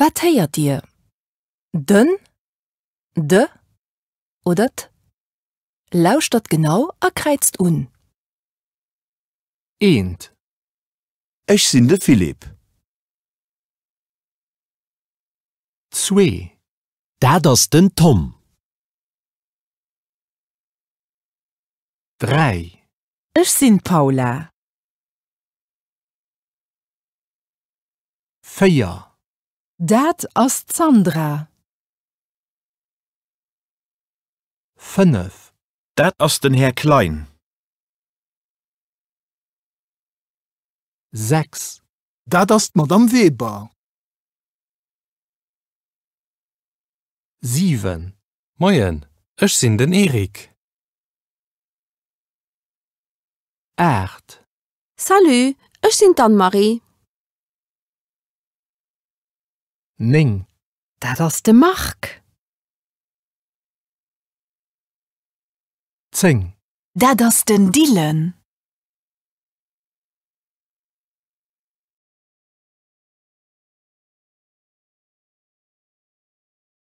Wat heiert Dir? Den? De? Oder t? Lauscht dat genau a kreizt un. Eend. Ich sinn de Philipp. 2. Dat ass den Tom. 3. Ich sinn Paula. 4. Dat ass Sandra. 5. Dat ass den Herr Klein. 6. Dat ass Madame Weber. 7. Moien, ech sinn den Erik. 8. Salü, ich sinn Anne-Marie. 9. Dat ass de Mark. 10. Dat ass den Dylan.